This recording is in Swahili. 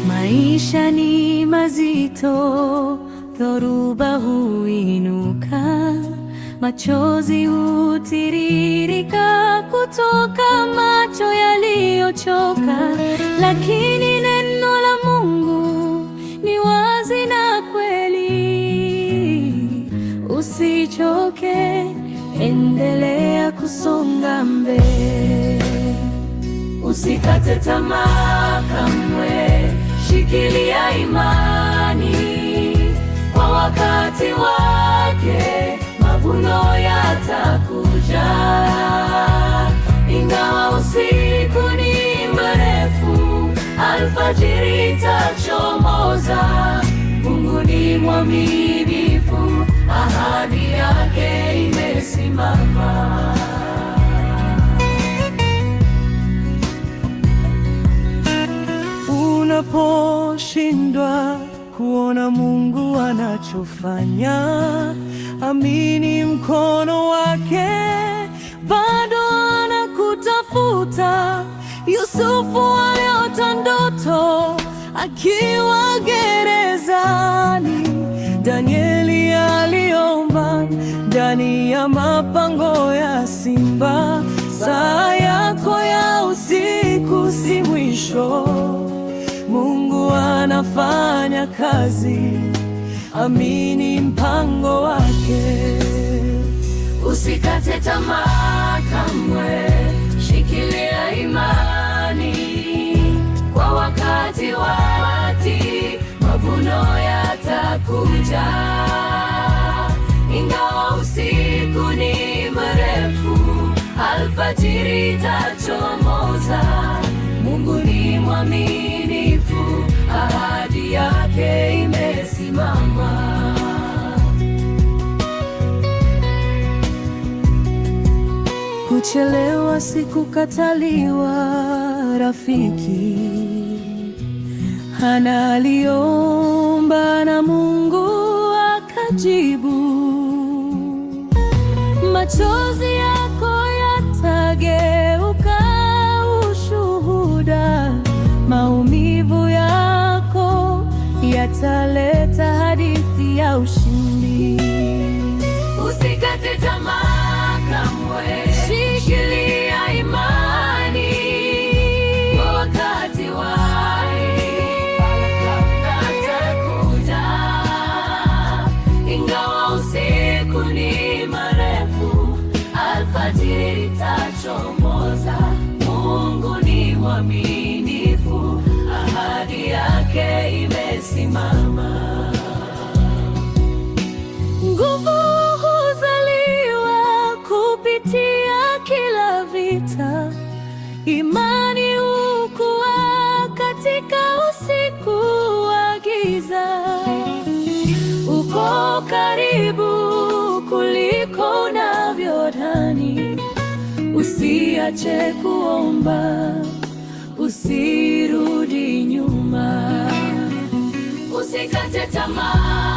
Maisha ni mazito, dhoruba huinuka, machozi hutiririka kutoka macho yaliyochoka, lakini neno la Mungu ni wazi na kweli. Usichoke, endelea kusonga mbele, usikate tamaa kamwe. Shikilia imani, kwa wakati wake mavuno yatakuja. Ingawa usiku ni mrefu, alfajiri itachomoza. Mungu ni mwaminifu, ahadi yake imesimama. Unaposhindwa kuona Mungu anachofanya, amini mkono wake bado anakutafuta. Yusufu aliota ndoto akiwa gerezani, Danieli aliomba ndani ya mapango ya simba. Saa yako ya usiku si mwisho, Mungu anafanya kazi, amini mpango wake. Usikate tamaa kamwe, shikilia imani, kwa wakati mavuno yatakuja. Ingawa usiku ni mrefu, alfajiri itachomoza. Mungu ni mwaminifu, ahadi yake imesimama. Kuchelewa si kukataliwa, rafiki. Hana aliomba na Mungu akajibu. Machozi yako yatageuka ushuhuda, maumivu yako yataleta hadithi ya ushindi. Usikate tamaa kamwe, shikilia imani, kwa wakati wake atakuja. Ingawa usiku ni mrefu, alfajiri itachomoza. Mungu ni mwaminifu, ahadi yake imesimama. Nguvu huzaliwa kupitia kila vita, imani hukua katika usiku wa giza. Uko karibu kuliko unavyodhani, usiache kuomba, usirudi nyuma, usikate tamaa.